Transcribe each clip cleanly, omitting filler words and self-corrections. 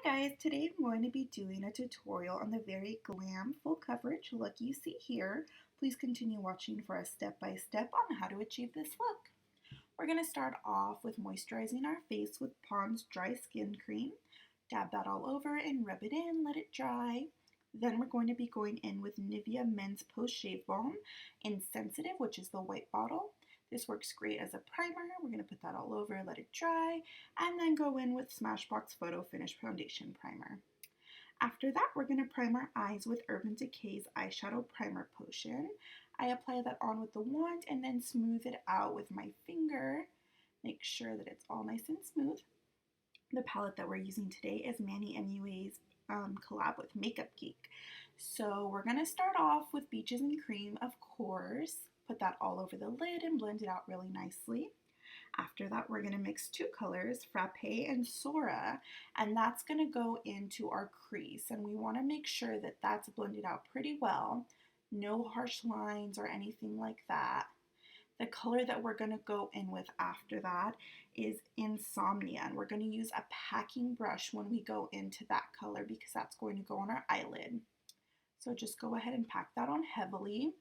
Hi guys, today I'm going to be doing a tutorial on the very glam full coverage look you see here. Please continue watching for a step-by-step on how to achieve this look. We're going to start off with moisturizing our face with Pond's Dry Skin Cream. Dab that all over and rub it in, let it dry. Then we're going to be going in with Nivea Men's Post Shave Balm in Sensitive, which is the white bottle. This works great as a primer. We're going to put that all over, let it dry, and then go in with Smashbox Photo Finish Foundation Primer. After that, we're going to prime our eyes with Urban Decay's Eyeshadow Primer Potion. I apply that on with the wand and then smooth it out with my finger. Make sure that it's all nice and smooth. The palette that we're using today is Manny MUA's collab with Makeup Geek. So we're going to start off with Beaches and Cream, of course. Put that all over the lid and blend it out really nicely. After that, we're going to mix two colors, Frappe and Sora, and that's going to go into our crease. And we want to make sure that that's blended out pretty well. No harsh lines or anything like that. The color that we're going to go in with after that is Insomnia, and we're going to use a packing brush when we go into that color because that's going to go on our eyelid. So just go ahead and pack that on heavily.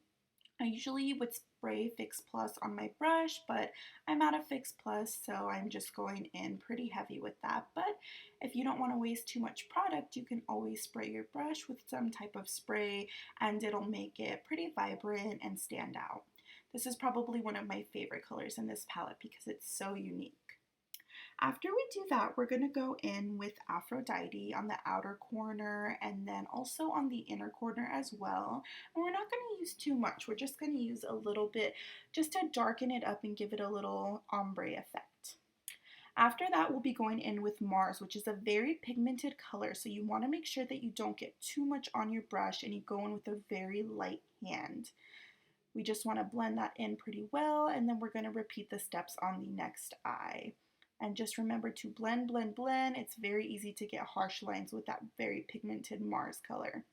I usually would spray Fix Plus on my brush, but I'm out of Fix Plus, so I'm just going in pretty heavy with that. But if you don't want to waste too much product, you can always spray your brush with some type of spray, and it'll make it pretty vibrant and stand out. This is probably one of my favorite colors in this palette because it's so unique. After we do that, we're going to go in with Aphrodite on the outer corner and then also on the inner corner as well. And we're not going to use too much. We're just going to use a little bit just to darken it up and give it a little ombre effect. After that, we'll be going in with Mars, which is a very pigmented color. So you want to make sure that you don't get too much on your brush and you go in with a very light hand. We just want to blend that in pretty well, and then we're going to repeat the steps on the next eye. And just remember to blend, blend, blend. It's very easy to get harsh lines with that very pigmented Mars color.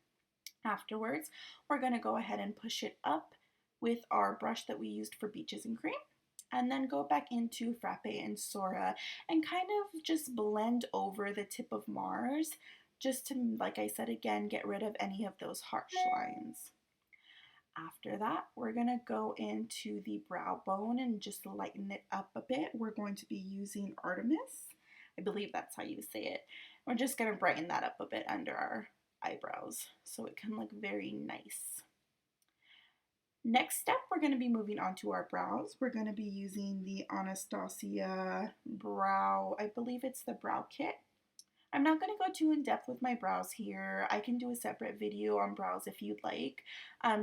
Afterwards, we're going to go ahead and push it up with our brush that we used for Beaches and Cream. And then go back into Frappe and Sora and kind of just blend over the tip of Mars just to, like I said again, get rid of any of those harsh lines. After that, we're going to go into the brow bone and just lighten it up a bit. We're going to be using Artemis. I believe that's how you say it. We're just going to brighten that up a bit under our eyebrows so it can look very nice. Next step, we're going to be moving on to our brows. We're going to be using the Anastasia brow, I believe it's the brow kit. I'm not going to go too in depth with my brows here. I can do a separate video on brows if you'd like.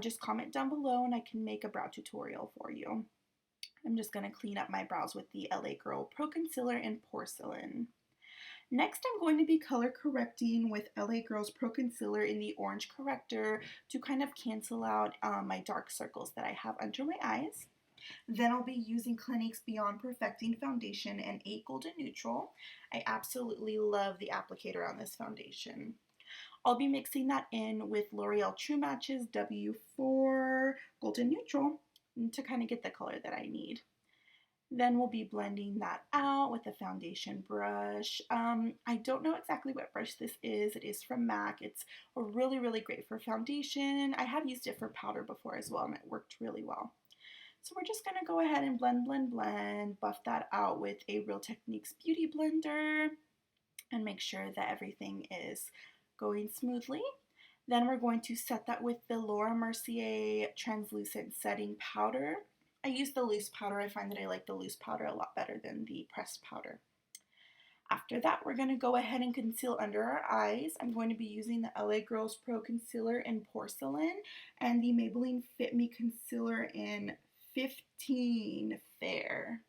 Just comment down below and I can make a brow tutorial for you. I'm just going to clean up my brows with the LA Girl Pro Concealer in Porcelain. Next, I'm going to be color correcting with LA Girl's Pro Concealer in the Orange Corrector to kind of cancel out my dark circles that I have under my eyes. Then I'll be using Clinique's Beyond Perfecting Foundation in 8 Golden Neutral. I absolutely love the applicator on this foundation. I'll be mixing that in with L'Oreal True Match's W4 Golden Neutral to kind of get the color that I need. Then we'll be blending that out with a foundation brush. I don't know exactly what brush this is. It is from MAC. It's really, really great for foundation. I have used it for powder before as well, and it worked really well. So we're just going to go ahead and blend, blend, blend, buff that out with a Real Techniques Beauty Blender and make sure that everything is going smoothly. Then we're going to set that with the Laura Mercier Translucent Setting Powder. I use the loose powder. I find that I like the loose powder a lot better than the pressed powder. After that, we're going to go ahead and conceal under our eyes. I'm going to be using the LA Girls Pro Concealer in Porcelain and the Maybeline Fit Me Concealer in 15 Fair.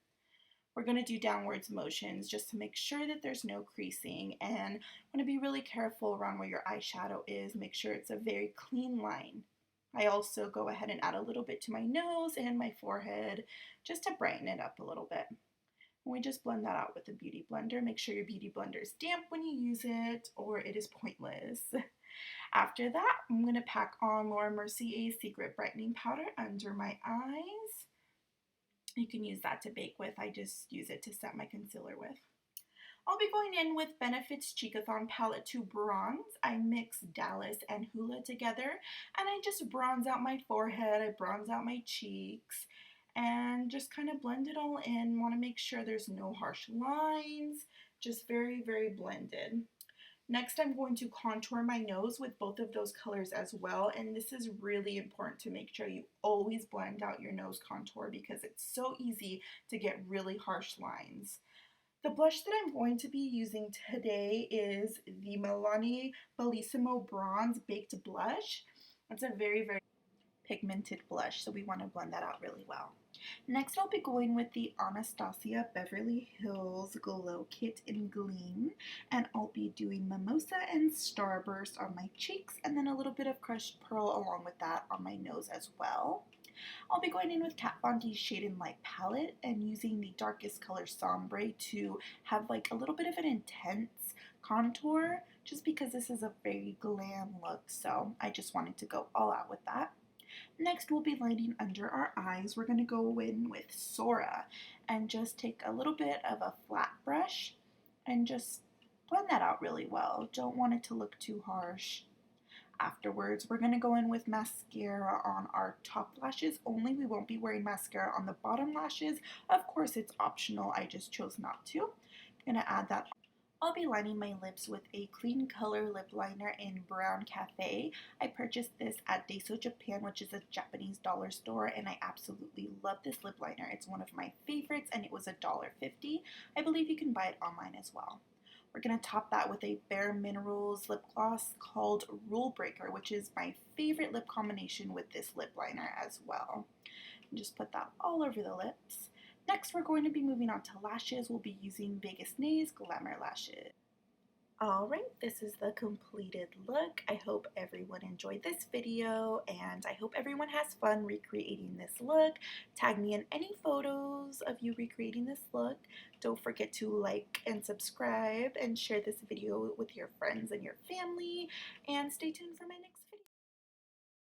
We're going to do downwards motions just to make sure that there's no creasing, and want to be really careful around where your eyeshadow is. Make sure it's a very clean line. I also go ahead and add a little bit to my nose and my forehead just to brighten it up a little bit. And we just blend that out with a beauty blender. Make sure your beauty blender is damp when you use it or it is pointless. After that, I'm going to pack on Laura Mercier's Secret Brightening Powder under my eyes. You can use that to bake with. I just use it to set my concealer with. I'll be going in with Benefit's Cheeckathon Palette to bronze. I mix Dallas and Hula together, and I just bronze out my forehead, I bronze out my cheeks, and just kind of blend it all in. Want to make sure there's no harsh lines, just very, very blended. Next, I'm going to contour my nose with both of those colors as well, and this is really important to make sure you always blend out your nose contour because it's so easy to get really harsh lines. The blush that I'm going to be using today is the Milani Bellissimo Bronze Baked Blush. It's a very, very pigmented blush, so we want to blend that out really well. Next, I'll be going with the Anastasia Beverly Hills Glow Kit in Gleam, and I'll be doing Mimosa and Starburst on my cheeks, and then a little bit of crushed pearl along with that on my nose as well. I'll be going in with Kat Von D's Shade and Light palette and using the darkest color Sombre to have like a little bit of an intense contour, just because this is a very glam look, so I just wanted to go all out with that. Next, we'll be lining under our eyes. We're going to go in with Sora and just take a little bit of a flat brush and just blend that out really well. Don't want it to look too harsh. Afterwards, we're going to go in with mascara on our top lashes only. We won't be wearing mascara on the bottom lashes. Of course, it's optional. I just chose not to. I'm going to add that. I'll be lining my lips with a clean color lip liner in Brown Cafe. I purchased this at Daiso Japan, which is a Japanese dollar store, and I absolutely love this lip liner. It's one of my favorites, and it was $1.50. I believe you can buy it online as well. We're going to top that with a Bare Minerals lip gloss called Rule Breaker, which is my favorite lip combination with this lip liner as well. And just put that all over the lips. Next, we're going to be moving on to lashes. We'll be using Vegas Nays Glamour Lashes. Alright, this is the completed look. I hope everyone enjoyed this video, and I hope everyone has fun recreating this look. Tag me in any photos of you recreating this look. Don't forget to like and subscribe and share this video with your friends and your family, and stay tuned for my next